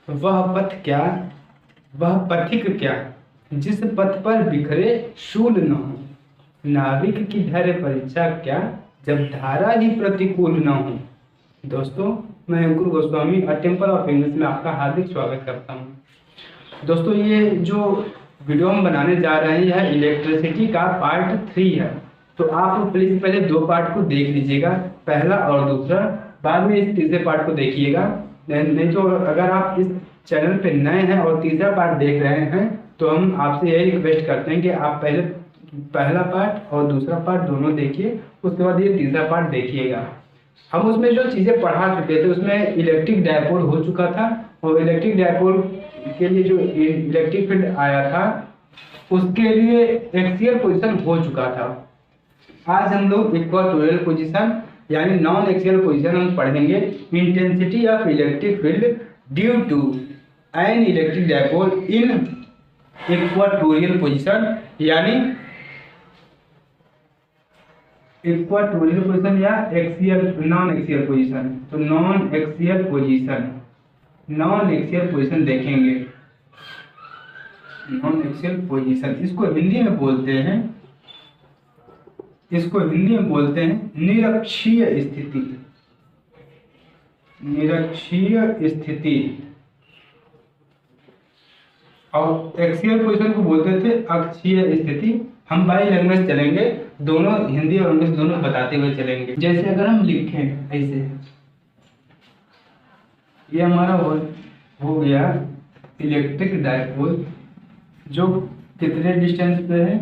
वह पथ क्या, वह पथिक क्या, जिस पथ पर बिखरे शूल न हो। नाविक की धैर्य परीक्षा क्या, जब धारा ही प्रतिकूल न हो। दोस्तों, मैं Ankur Goswami a temple of English में आपका हार्दिक स्वागत करता हूं। दोस्तों, ये जो वीडियो हम बनाने जा रहे हैं यह इलेक्ट्रिसिटी का पार्ट 3 है। तो आप प्लीज पहले 2 पार्ट को देख लीजिएगा, पहला और दूसरा, बाद में इस तीसरे पार्ट को देखिएगा। नहीं तो अगर आप इस चैनल पे नए हैं और तीसरा पार्ट देख रहे हैं तो हम आपसे यही रिक्वेस्ट करते हैं कि आप पहले पहला पार्ट और दूसरा पार्ट दोनों देखिए, उसके बाद ये तीसरा पार्ट देखिएगा। हम उसमें जो चीज़ें पढ़ा चुके थे उसमें इलेक्ट्रिक डायपोल हो चुका था, और इलेक्ट्रिक डायपोल के लिए जो इलेक्ट्रिक फील्ड आया था उसके लिए एक्सियल पोजीशन हो चुका था। आज हम लोग इक्वेटोरियल पोजीशन यानी नॉन एक्सियल पोजीशन हम पढ़ेंगे। Intensity of electric field due to an electric dipole in equatorial position यानी इक्वेटोरियल पोजीशन या एक्सियल नॉन एक्सियल पोजीशन। तो नॉन एक्सियल पोजीशन देखेंगे। नॉन एक्सियल पोजीशन इसको हिंदी में बोलते हैं, निरक्षीय स्थिति। और एक्सियल पोजीशन को बोलते थे अक्षीय स्थिति। हम बाई लैंग्वेज चलेंगे, दोनों हिंदी और इंग्लिश दोनों बताते हुए चलेंगे। जैसे अगर हम लिखें ऐसे, ये हमारा हो गया इलेक्ट्रिक डायपोल जो कितने डिस्टेंस पे है,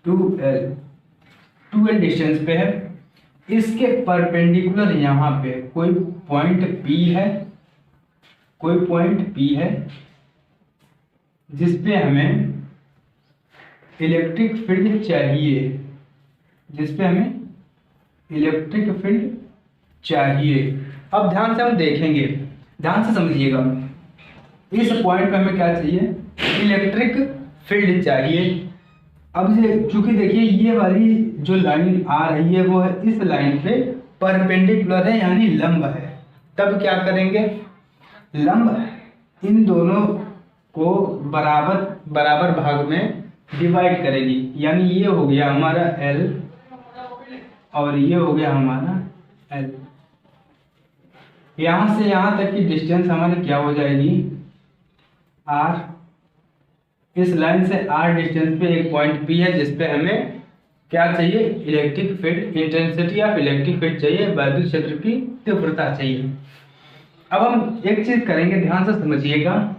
2L डिस्टेंस पे है। इसके परपेंडिकुलर यहाँ पे कोई पॉइंट P है जिसपे हमें इलेक्ट्रिक फील्ड चाहिए। अब ध्यान से हम देखेंगे, ध्यान से समझिएगा। इस पॉइंट पे हमें क्या चाहिए, इलेक्ट्रिक फील्ड चाहिए। अब चूंकि देखिए ये वाली जो लाइन आ रही है वो है इस लाइन पे परपेंडिकुलर है यानी लंब है। तब क्या करेंगे, लंब इन दोनों को बराबर भाग में डिवाइड करेगी। यानी ये हो गया हमारा L और ये हो गया हमारा L। यहां से यहां तक की डिस्टेंस हमारी क्या हो जाएगी, R। इस लाइन से R डिस्टेंस पे एक पॉइंट P है जिसपे हमें क्या चाहिए, electric field, intensity of electric field चाहिए, वैद्युत क्षेत्र की तीव्रता चाहिए। अब हम एक चीज करेंगे, ध्यान से समझिएगा।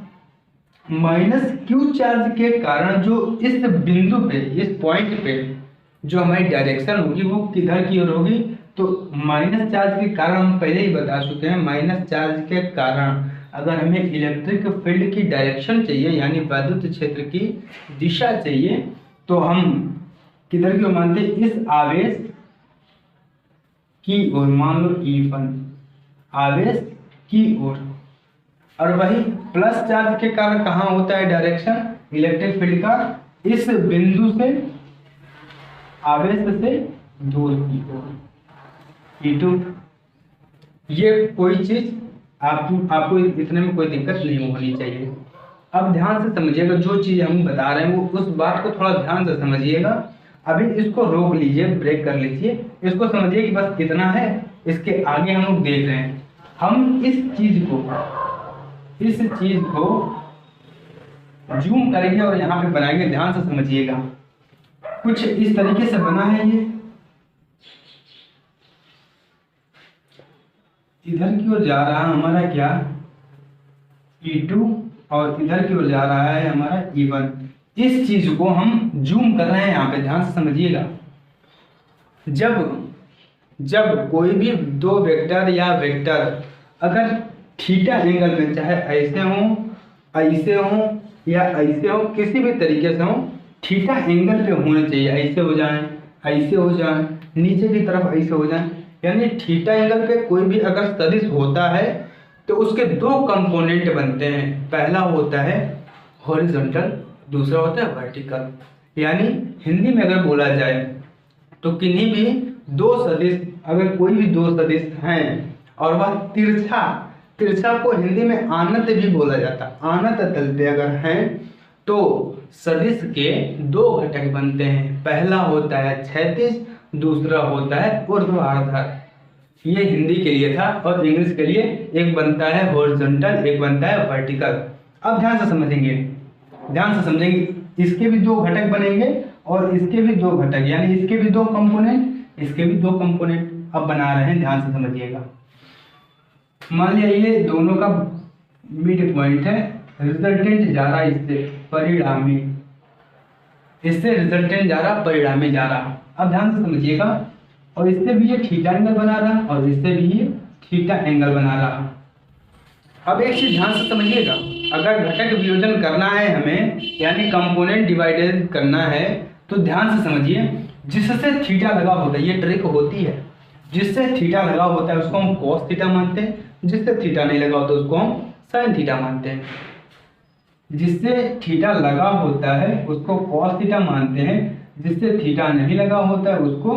-Q चार्ज के कारण जो इस बिंदु पे, इस पॉइंट पे जो हमारी डायरेक्शन होगी वो किधर की ओर होगी, तो माइनस चार्ज के कारण हम पहले ही बता चुके हैं। माइनस चार्ज के कारण अगर हमें इलेक्ट्रिक फील्ड की डायरेक्शन चाहिए यानी वैद्युत क्षेत्र की दिशा चाहिए तो हम किधर की ओर मानते हैं, इस आवेश की ओर। मान लो E1 आवेश की ओर, और वही प्लस चार्ज के कारण कहाँ होता है डायरेक्शन इलेक्ट्रिक फील्ड का, इस बिंदु से आवेश से दूर की ओर E2। ये कोई चीज आपको इतने में कोई दिक्कत नहीं होनी चाहिए। अब ध्यान से समझिएगा, जो चीज हम बता रहे हैं वो उस बात को थोड़ा ध्यान से समझिएगा। अभी इसको रोक लीजिए, ब्रेक कर लीजिए, इसको समझिए कि बस कितना है, इसके आगे हम लोग देख रहे हैं। हम इस चीज को जूम करेंगे और यहाँ पे बनाएंगे। ध्यान से समझिएगा, कुछ इस तरीके से बना है। ये इधर की ओर जा रहा है हमारा क्या, E2, और इधर की ओर जा रहा है हमारा E1। इस चीज को हम जूम कर रहे हैं यहाँ पे, ध्यान से समझिएगा। जब कोई भी दो वेक्टर या वेक्टर अगर थीटा एंगल में, चाहे ऐसे हो या ऐसे हो, किसी भी तरीके से हो, थीटा एंगल पे होने चाहिए। ऐसे हो जाए, नीचे की तरफ ऐसे हो जाए, यानी थीटा एंगल पे कोई भी अगर सदिश होता है तो उसके 2 कंपोनेंट बनते हैं। पहला होता है हॉरिजॉन्टल, दूसरा होता है वर्टिकल। यानी हिंदी में अगर बोला जाए तो किन्हीं भी 2 सदिश, अगर कोई भी 2 सदिश हैं और वह तिरछा तिरछा को हिंदी में आनत भी बोला जाता है। आनत तल पे अगर हैं तो सदिश के दो घटक बनते हैं, पहला होता है क्षैतिज, दूसरा होता है ऊर्ध्वाधर। ये हिंदी के लिए था, और इंग्लिश के लिए एक बनता है हॉरिजॉन्टल, एक बनता है वर्टिकल। अब ध्यान से समझेंगे, ध्यान से समझेंगे, इसके भी दो घटक बनेंगे और इसके भी दो घटक, यानी इसके भी दो कंपोनेंट, इसके भी दो कंपोनेंट अब बना रहे हैं। ध्यान से समझिएगा। मान लिया ये दोनों का मिड पॉइंट है, रिजल्टेंट जा रहा इससे परिणामी, इससे रिजल्टेंट जा रहा परिणामी जा रहा। अब ध्यान से समझिएगा, और इससे भी ये थीटा एंगल बना रहा और इससे भी ये थीटा एंगल बना रहा। अब एक चीज ध्यान से समझिएगा, अगर घटक वियोजन करना है हमें, यानी कंपोनेंट डिवाइडेड करना है, तो ध्यान से समझिए, जिससे थीटा लगा होता है, ये ट्रिक होती है, जिससे थीटा लगा होता है उसको हम cos थीटा मानते हैं, जिससे थीटा नहीं लगा होता उसको हम sin थीटा मानते हैं। जिससे थीटा लगा होता है उसको cos थीटा मानते हैं, जिससे थीटा नहीं लगा होता है उसको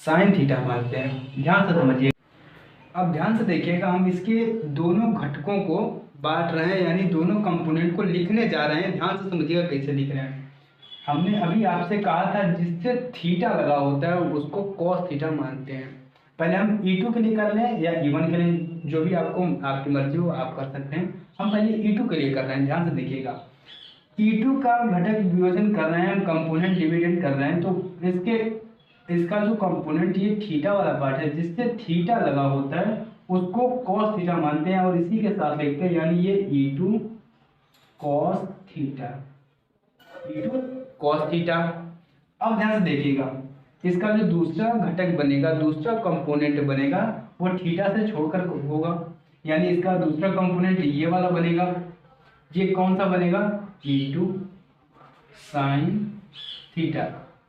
sin थीटा मानते हैं। ध्यान से समझिए। अब ध्यान से देखिएगा, हम इसके दोनों घटकों को बांट रहे हैं, यानी दोनों कंपोनेंट को लिखने जा रहे हैं। ध्यान से समझिएगा कैसे लिख रहे हैं। हमने अभी आपसे कहा था जिससे थीटा लगा होता है उसको cos थीटा मानते हैं। पहले हम E2 के लिए कर लें या E1 के लिए, जो भी आपको आपकी मर्जी हो आप कर सकते हैं। हम पहले E2 के लिए कर रहे हैं। ध्यान से देखिएगा, E2 का घटक वियोजन कर रहे हैं हम, कंपोनेंट डिविडेंड कर रहे हैं, तो इसका जो कंपोनेंट ये थीटा वाला पार्ट है, जिससे थीटा लगा होता है उसको cos थीटा मानते हैं, और इसी के साथ लिखते हैं, यानी ये E2 cos theta, E2 cos theta. अब ध्यान से देखिएगा, इसका जो दूसरा घटक बनेगा, दूसरा कंपोनेंट बनेगा, वो थीटा से छोड़कर होगा, यानी इसका दूसरा कंपोनेंट ये वाला बनेगा। ये कौन सा बनेगा? E2 sin theta.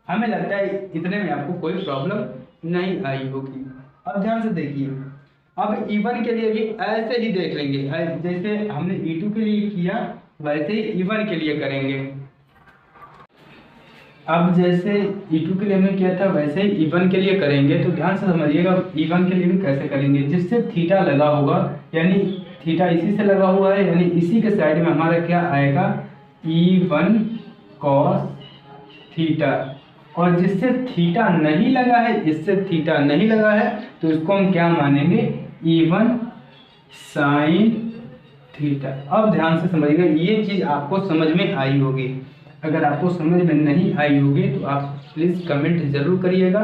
हमें लगता है इतने में आपको कोई प्रॉब्लम नहीं आई होगी। अब ध्यान से देखिए, अब E1 के लिए भी ऐसे ही देख लेंगे, जैसे हमने E2 के लिए किया वैसे ही E1 के लिए करेंगे। अब जैसे E2 के लिए हमने किया था वैसे ही E1 के लिए करेंगे। तो ध्यान से समझिएगा E1 के लिए भी कैसे करेंगे, जिससे थीटा लगा होगा, यानी थीटा इसी से लगा हुआ है, यानी इसी के साइड में हमारा क्या आएगा, E1 cos थीटा। और जिससे थीटा नहीं लगा है, इससे थीटा नहीं लगा है, तो इसको हम क्या मानेंगे, E1 sin थीटा। अब ध्यान से समझिएगा, ये चीज आपको समझ में आई होगी। अगर आपको समझ में नहीं आई होगी तो आप प्लीज़ कमेंट जरूर करिएगा,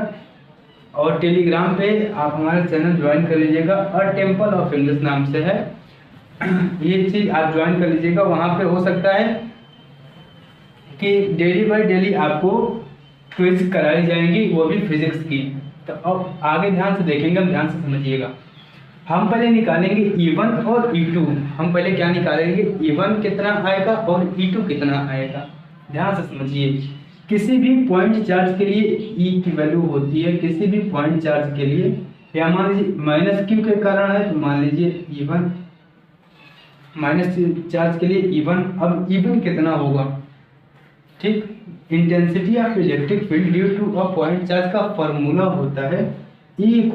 और टेलीग्राम पे आप हमारा चैनल ज्वाइन कर लीजिएगा, और टेम्पल ऑफ इंग्लिश नाम से है, ये चीज़ आप ज्वाइन कर लीजिएगा। वहाँ पे हो सकता है कि डेली बाय डेली आपको क्विज कराई जाएंगी, वो भी फिजिक्स की। तो अब आगे ध्यान से देखेंगे, हम ध्यान से समझिएगा। हम पहले निकालेंगे E1 और E2। हम पहले क्या निकालेंगे, E1 कितना आएगा और E2 कितना आएगा। ध्यान से समझिए, किसी भी पॉइंट चार्ज के लिए E की वैल्यू होती है, किसी भी पॉइंट चार्ज के लिए, या मान लीजिए माइनस क्यू के कारण है तो मान लीजिए E1 माइनस चार्ज के लिए E1। अब E1 कितना होगा, ठीक, intensity of electric field due to a point charge का फॉर्मूला होता है E =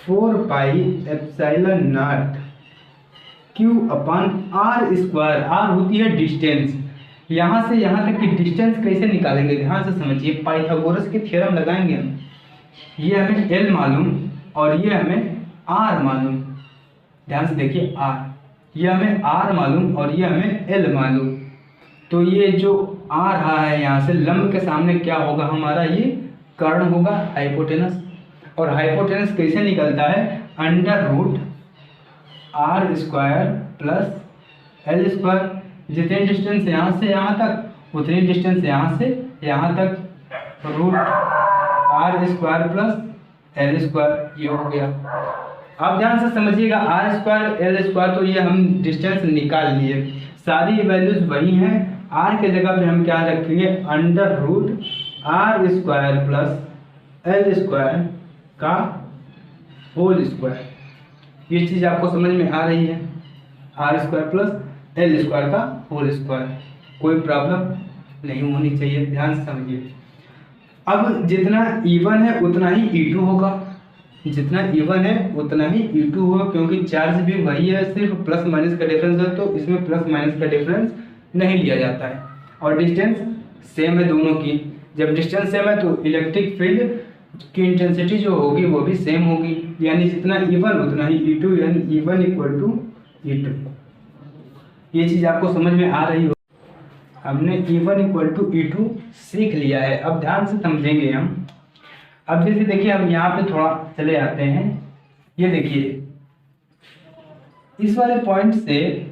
1/4 pi epsilon naught Q/r²। r होती है डिस्टेंस, यहाँ से यहाँ तक की डिस्टेंस कैसे निकालेंगे, ध्यान से समझिए। पाइथागोरस की थ्योरम लगाएंगे हम, ये हमें L मालूम और ये हमें R मालूम। ध्यान से देखिए, R, ये हमें R मालूम और ये हमें L मालूम। तो ये जो आ रहा है यहाँ से लंब के सामने क्या होगा हमारा, ये कर्ण होगा, हाइपोटेनस। और हाइपोटेनस कैसे निकलता है, √r² + L²। जितनी डिस्टेंस यहाँ से यहाँ तक उतनी डिस्टेंस यहाँ से यहाँ तक √r² + L², ये हो गया। अब ध्यान से समझिएगा, r² L² तो ये हम डिस्टेंस निकाल लिए, सारी वैल्यूज वही हैं। r के जगह पे हम क्या रखेंगे, √r² + L² का होल स्क्वायर। ये चीज़ आपको समझ में आ रही है, r² + L² का होल स्क्वायर, कोई प्रॉब्लम नहीं होनी चाहिए। ध्यान से समझिए। अब जितना E1 है उतना ही E2 होगा, जितना E1 है उतना ही E2 होगा, क्योंकि चार्ज भी वही है, सिर्फ प्लस माइनस का डिफरेंस है, तो इसमें प्लस माइनस का डिफरेंस नहीं लिया जाता है। और डिस्टेंस सेम है दोनों की। जब डिस्टेंस सेम है तो इलेक्ट्रिक फील्ड की इंटेंसिटी जो होगी वो भी सेम होगी, यानी जितना E1 उतना ही E2, यानी E1 इक्वल टू E2। ये चीज़ आपको समझ में आ रही हो? हमने E1 इक्वल टू E2 सीख लिया है। अब ध्यान से समझेंगे हम। अब जैसे देखिए हम यहाँ पे थोड़ा चले आते हैं। ये देखिए इस वाले पॉइंट से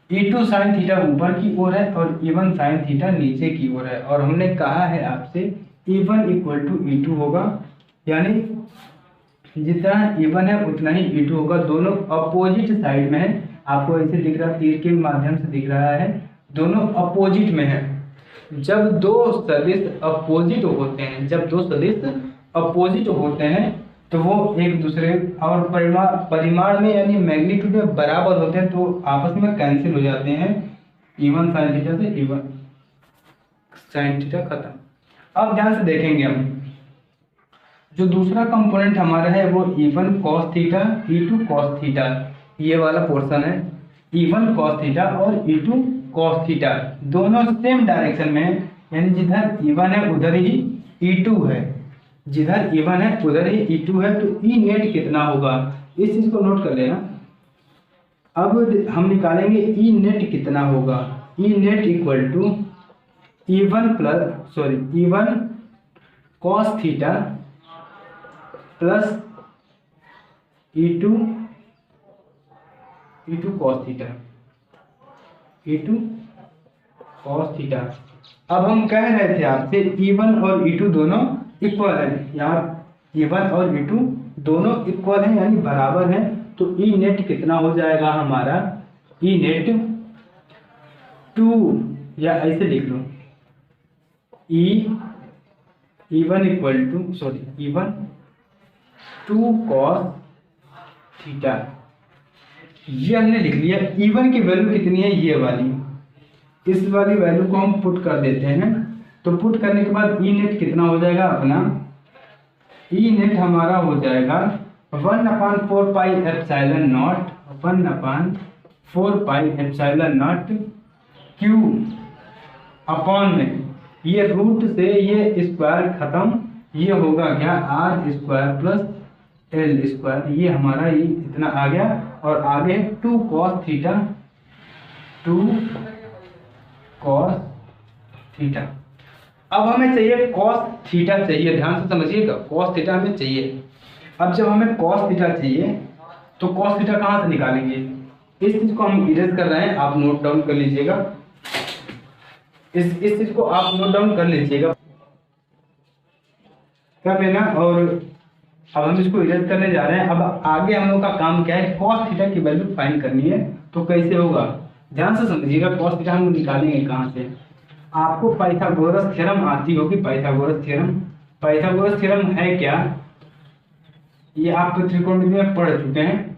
E2 साइन थीटा ऊपर की ओर है और E1 साइन थीटा नीचे की ओर है, और हमने कहा है आपसे E1 इक्वल टू E2 होगा, यानी जितना E1 है उतना ही E2 होगा। दोनों अपोजिट साइड में है, आपको ऐसे दिख रहा है, तीर के माध्यम से दिख रहा है, दोनों अपोजिट में है। जब दो सदिश अपोजिट होते हैं, जब दो सदिश अपोजिट होते हैं तो वो एक दूसरे और परिमाण में यानी मैग्नीट्यूड में बराबर होते हैं, तो आपस में कैंसिल हो जाते हैं। E1 साइन थीटा से E1 साइन थीटा खत्म। अब ध्यान से देखेंगे हम, जो दूसरा कंपोनेंट हमारा है वो E1 cos theta E2 cos theta, ये वाला पोर्शन है। E1 cos थीटा और E2 cos थीटा दोनों सेम डायरेक्शन में है, यानी जिधर E1 है उधर ही E2 है, जिधर E1 है उधर ही E2 है। तो E नेट कितना होगा, इस चीज को नोट कर लेना। अब हम निकालेंगे E नेट कितना होगा। E net equal to E1 cos theta plus E2 cos theta, E2 cos theta. अब हम कह रहे थे आपसे E1 और E2 दोनों इक्वल है, यहाँ E1 और E2 दोनों इक्वल हैं यानी बराबर हैं, तो E नेट कितना हो जाएगा हमारा, E नेट 2, या ऐसे लिख लो E1 equal to E1 2 cos theta, ये हमने लिख लिया। E1 की वैल्यू कितनी है, ये वाली, इस वाली वैल्यू को हम पुट कर देते हैं। तो पुट करने के बाद E नेट कितना हो जाएगा अपना, E नेट हमारा हो जाएगा 1/4 pi epsilon not, 1/4 pi epsilon not Q upon में, ये रूट से ये स्क्वायर खत्म, ये होगा क्या R square plus L square, ये हमारा ये इतना आ गया। और आगे 2 cos थीटा, 2 cos थीटा। अब हमें चाहिए cos थीटा चाहिए, ध्यान से समझिएगा, cos थीटा हमें चाहिए। अब जब हमें cos थीटा चाहिए तो cos थीटा कहाँ से निकालेंगे, इस चीज को हम इरेज कर रहे हैं, आप नोट डाउन कर लीजिएगा, इस चीज को आप नोट डाउन कर लीजिएगा, कर लेना। और अब हम इसको इरेज करने जा रहे हैं। अब आगे हम लोग का काम क्या है, cos थीटा की वैल्यू फाइंड करनी है। तो कैसे होगा, ध्यान से समझिएगा। cos थीटा हम निकालेंगे कहाँ से, आपको पाइथागोरस थ्योरम आती होगी, पाइथागोरस थ्योरम। पाइथागोरस थ्योरम है क्या, ये आप त्रिकोणमिति में पढ़ चुके हैं।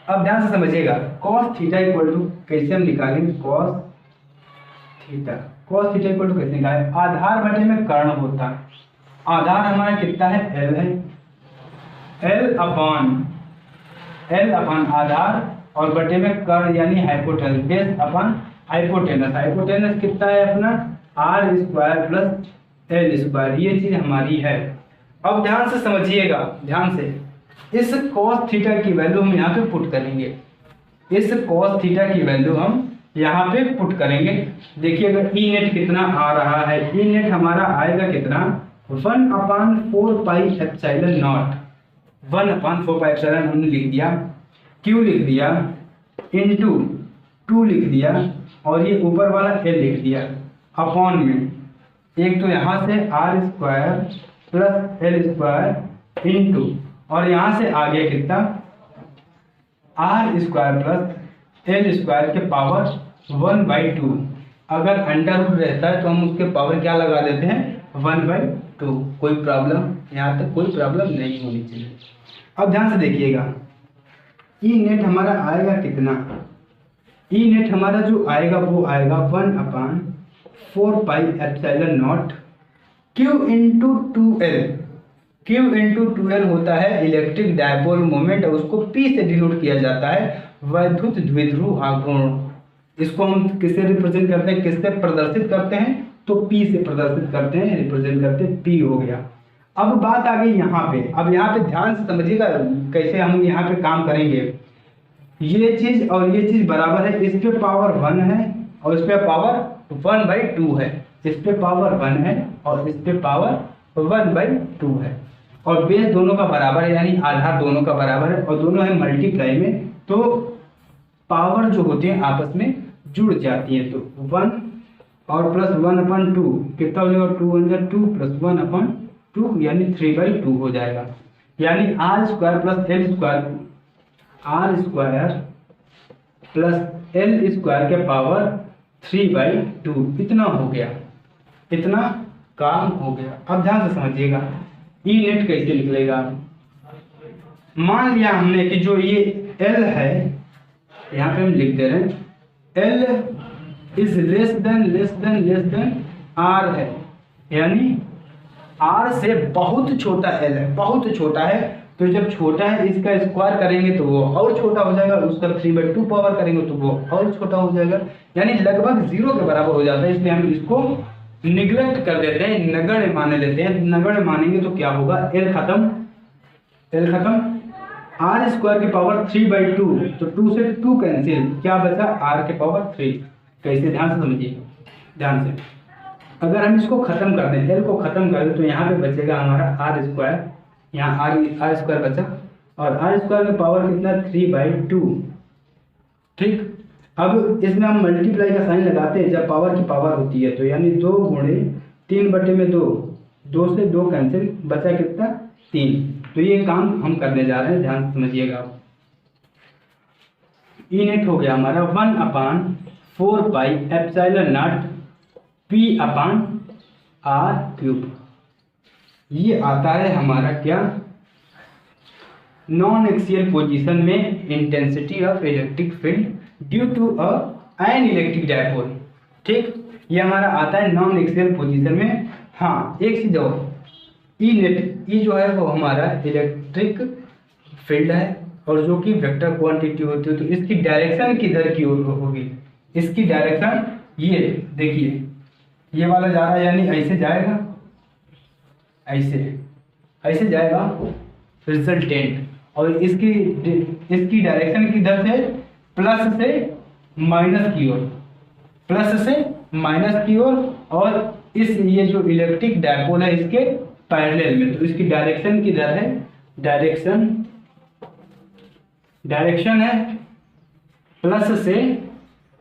अब ध्यान से समझिएगा, cos थीटा इक्वल टू कैसे हम निकालेंगे, cos थीटा इक्वल टू कैसे निकालें, आधार बटे में कर्ण होता है, आधार हमारा कितना है, L है, L अपॉन आधार और बटे में कर्ण यानी hypotenuse, base upon hypotenuse, hypotenuse कितना है अपना R square plus L square, ये चीज हमारी है। अब ध्यान से समझिएगा, ध्यान से, इस cos थीटा की वैल्यू हम यहाँ पे पुट करेंगे, इस cos थीटा की वैल्यू हम यहाँ पे पुट करेंगे। देखिए अगर E नेट कितना आ रहा है, E नेट हमारा आएगा कितना, 1/4 pi epsilon not, 1/4 pi epsilon हमने लिख दिया, Q लिख दिया, इंटू 2 लिख दिया, और ये ऊपर वाला L लिख दिया, अपॉन में एक तो यहाँ से R square plus L square into, और यहाँ से आगे कितना R square plus L square के पावर 1/2। अगर अंडर रूट रहता है तो हम उसके पावर क्या लगा देते हैं, 1/2। कोई प्रॉब्लम, यहाँ तक कोई प्रॉब्लम नहीं होनी चाहिए। अब ध्यान से देखिएगा, E नेट हमारा आएगा कितना, E नेट हमारा जो आएगा वो आएगा 1/4 pi epsilon not Q into 2L, Q into 2L होता है इलेक्ट्रिक डायपोल मोमेंट, उसको P से डिनोट किया जाता है, वैद्युत द्विध्रुव आघूर्ण। इसको हम किससे रिप्रेजेंट करते हैं, किससे प्रदर्शित करते हैं, तो P से प्रदर्शित करते हैं, रिप्रेजेंट करते हैं, P हो गया। अब बात आ गई यहाँ पे, अब यहाँ पे ध्यान से समझिएगा कैसे हम यहाँ पे काम करेंगे। ये चीज और ये चीज बराबर है, इस पे पावर 1 है और इस पे पावर 1/2 है, इस पे पावर 1 है और इस पे पावर 1/2 है, और बेस दोनों का बराबर है, यानी आधार दोनों का बराबर है और दोनों है मल्टीप्लाई में, तो पावर जो होती है आपस में जुड़ जाती है। तो 1 और प्लस 1/2 कितना हो जाएगा, 2 1 2 प्लस 1/2 यानी 3/2 हो जाएगा, यानी r square plus L square, R square plus L square के पावर 3/2 इतना हो गया, इतना काम हो गया। अब ध्यान से समझिएगा ई नेट कैसे निकलेगा। मान लिया हमने कि जो ये एल है, यहाँ पे हम लिख दे रहे हैं L is less than R है, यानी आर से बहुत छोटा एल है, बहुत छोटा है, तो जब छोटा है इसका स्क्वायर करेंगे तो वो और छोटा हो जाएगा, उसका 3/2 पावर करेंगे तो वो और छोटा हो जाएगा, यानी लगभग 0 के बराबर हो जाता है। इसलिए हम इसको निग्लेक्ट कर देते हैं, नगण्य मान लेते हैं। नगण्य मानेंगे तो क्या होगा, एल खत्म, आर स्क्वायर की पावर 3/2, तो 2 से 2 कैंसिल, क्या बचा आर के पावर 3। कैसे, ध्यान से समझिए, ध्यान से। अगर हम इसको खत्म कर दें, एल को खत्म कर दें, तो यहाँ पे बचेगा हमारा आर स्क्वायर, यहाँ आर स्क्वायर बचा, और आर स्क्वायर में पावर कितना, 3/2। ठीक, अब इसमें हम मल्टीप्लाई का साइन लगाते हैं जब पावर की पावर होती है, तो यानी 2 गुणे 3/2, 2 से 2 कैंसिल, बचा कितना, 3। तो ये काम हम करने जा रहे हैं, ध्यान से समझिएगा। ई नेट हो गया हमारा 1/4πε0 P/r³। ये आता है हमारा क्या, नॉन एक्सियल पोजीशन में intensity of electric field due to an electric dipole. ठीक, ये हमारा आता है नॉन एक्सियल पोजीशन में। हाँ, एक चीज और, ई नेट, ई जो है वो हमारा इलेक्ट्रिक फील्ड है और जो कि वेक्टर क्वांटिटी होती है, तो इसकी डायरेक्शन किधर की ओर होगी, इसकी डायरेक्शन ये देखिए, ये वाला जा रहा है, यानी ऐसे जाएगा, ऐसे जाएगा रिजल्टेंट, और इसकी डायरेक्शन किधर से, प्लस से माइनस की ओर, प्लस से माइनस की ओर, और इस ये जो इलेक्ट्रिक डायपोल है इसके पैरेलल में, तो इसकी डायरेक्शन किधर है, डायरेक्शन है प्लस से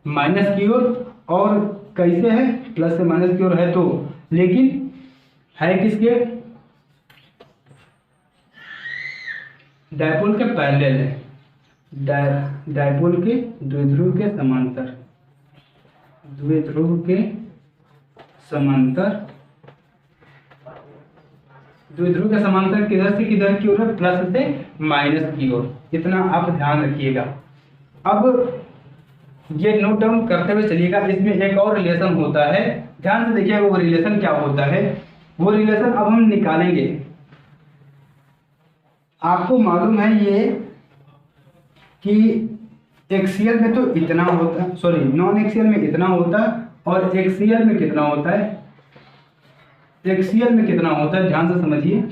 माइनस की ओर, और कैसे है, प्लस से माइनस की ओर है, तो लेकिन है किसके, डायपोल के पैरेलल है, डायपोल के द्विध्रुव के समांतर, द्विध्रुव के किधर से किधर की ओर है, प्लस से माइनस की ओर, इतना आप ध्यान रखिएगा। अब ये नोट डाउन करते हुए चलिएगा। इसमें एक और रिलेशन होता है, ध्यान से देखिएगा वो रिलेशन क्या होता है, वो रिलेशन अब हम निकालेंगे। आपको मालूम है ये कि एक्सियल में तो इतना होता है, सॉरी नॉन एक्सियल में इतना होता है, और एक्सियल में कितना होता है, एक्सियल में कितना होता है, ध्यान से समझिए।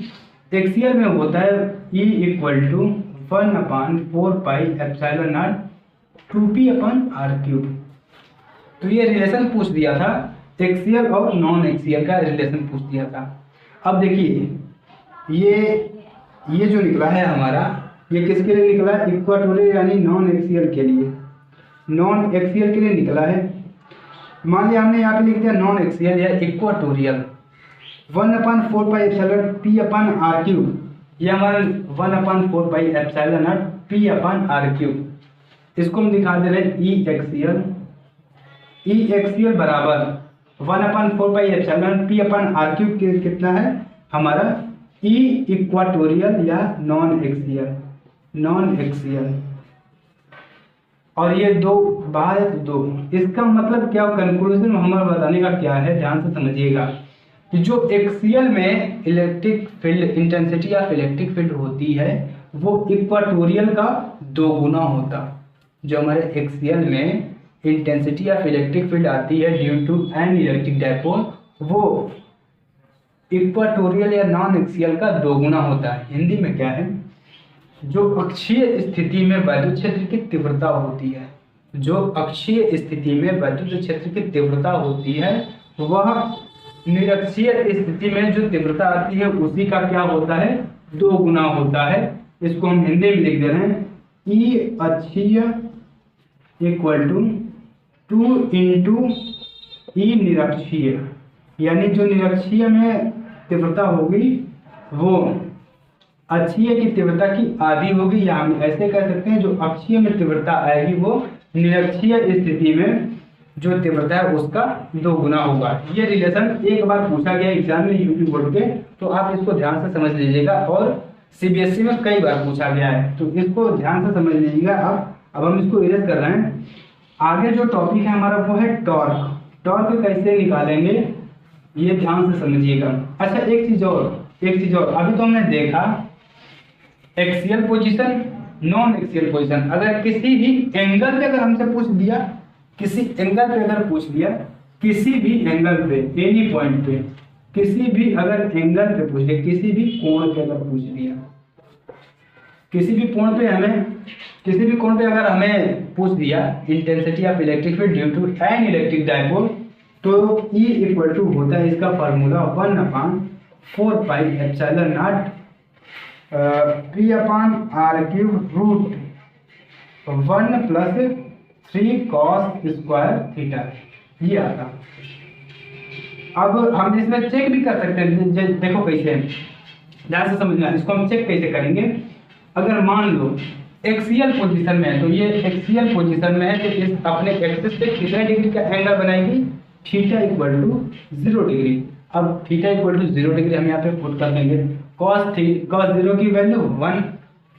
एक्सियल में होता है E = 1/4πε0 2p/r³। तो ये रिलेशन पूछ दिया था, एक्सियल और नॉन एक्सियल का रिलेशन पूछ दिया था। अब देखिए ये जो निकला है हमारा, ये किसके लिए निकला है, इक्वाटोरियल यानी नॉन एक्सियल के लिए, नॉन एक्सियल के लिए निकला है। मान लिया हमने यहाँ पे लिख दिया नॉन एक्सियल या इक्वाटोरियल, 1/4πε0 p/r³, ये हमारा 1/4πε0 p/r³। इसको हम दिखा दे रहे हैं ई एक्सियल बराबर 1/4πε0 p/r³ कितना है हमारा, ई इक्वाटोरियल या नॉन एक्सियल, और ये दो बाय दो, इसका मतलब क्या, कंक्लूजन हमारा बताने का क्या है, ध्यान से समझिएगा। कि जो एक्सियल में electric field intensity of electric field होती है वो इक्वाटोरियल का 2 गुना होता। जो हमारे एक्सियल में इंटेंसिटी ऑफ इलेक्ट्रिक फील्ड आती है due to an electric dipole, वो इक्वाटोरियल या नॉन एक्सियल का 2 गुना होता है। हिंदी में क्या है, जो अक्षीय स्थिति में वैद्युत क्षेत्र की तीव्रता होती है, जो अक्षीय स्थिति में वैद्युत क्षेत्र की तीव्रता होती है वह निरक्षीय स्थिति में जो तीव्रता आती है उसी का क्या होता है, 2 गुना होता है। इसको हम हिंदी में लिख दे रहे हैं, ई अक्षीय इक्वल टू 2 इंटू ई निरक्षीय, यानी जो निरक्षीय में तीव्रता होगी वो अक्षीय की तीव्रता की आधी होगी, या हम ऐसे कह सकते हैं जो अक्षीय में तीव्रता आएगी वो निरक्षीय स्थिति में जो तीव्रता है उसका 2 गुना होगा। ये रिलेशन एक बार पूछा गया एग्जाम में यूपी बोर्ड के, तो आप इसको ध्यान से समझ लीजिएगा, और सीबीएसई में कई बार पूछा गया है, तो इसको ध्यान से समझ लीजिएगा। अब हम इसको इरेज कर रहे हैं। आगे जो टॉपिक है हमारा वो है टॉर्क। टॉर्क कैसे निकालेंगे ये ध्यान से समझिएगा। अच्छा एक चीज और, अभी तो हमने देखा axial position, non axial position. अगर किसी भी एंगल पे अगर हमसे पूछ दिया, किसी एंगल पे अगर पूछ दिया, किसी भी एंगल पे, एनी पॉइंट पे, किसी भी अगर एंगल पे पूछ दिया, किसी भी कोण पे अगर पूछ दिया, किसी भी कोण पे अगर हमें पूछ दिया intensity of electric field due to an electric dipole, तो E इक्वल टू होता है इसका formula 1/4 pi epsilon naught P/r³ root 1 plus 3 cos square theta, ये आता। अब हम इसमें चेक भी कर सकते हैं, देखो कैसे, ध्यान से समझना। इसको हम चेक कैसे करेंगे, अगर मान लो एक्सियल पोजीशन में है, तो ये एक्सियल पोजीशन में है, तो इस अपने एक्सिस पे कितने डिग्री का एंगल बनाएगी, थीटा इक्वल टू 0 डिग्री। अब थीटा इक्वल टू 0 डिग्री हम यहाँ पे पुट कर देंगे। cos 0 की वैल्यू 1,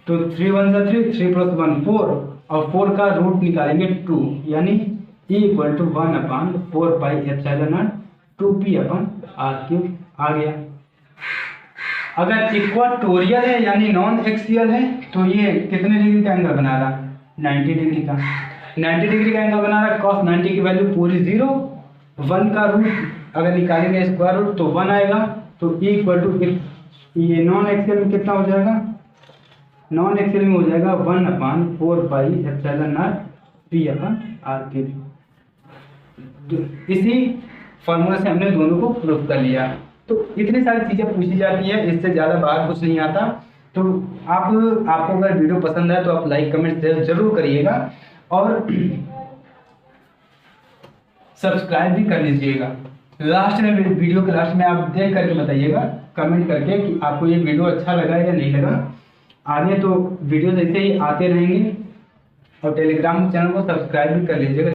तो 3 1 जा 3, 3 + 1 4, और 4 का रूट निकालेंगे 2, यानी E equal to 1/4 pi epsilon naught 2P/r³ आ गया। अगर इक्वाटोरियल है यानी नॉन एक्सियल है, तो ये कितने डिग्री का एंगल बना रहा, 90 डिग्री का। 90 डिग्री का एंगल बना रहा, cos 90 की वैल्यू पूरी 0, 1 का रूट अगर निकालेंगे स्क्वायर रूट तो 1 आएगा, तो E इक्वल टू, ये नॉन एक्सियल में कितना हो जाएगा, नॉन एक्सियल में हो जाएगा 1/4 पाई एप्सिलॉन नॉट P/r³। इसी फॉर्मूला से हमने दोनों को प्रूफ कर लिया। तो इतनी सारी चीज़ें पूछी जाती है, इससे ज़्यादा बाहर कुछ नहीं आता। तो आपको अगर वीडियो पसंद आए तो आप लाइक कमेंट शेयर जरूर करिएगा, और सब्सक्राइब भी कर लीजिएगा। लास्ट में, वीडियो के लास्ट में आप देख करके बताइएगा कमेंट करके कि आपको ये वीडियो अच्छा लगा या नहीं लगा। आगे तो वीडियोस ऐसे ही आते रहेंगे, और टेलीग्राम चैनल को सब्सक्राइब भी कर लीजिएगा।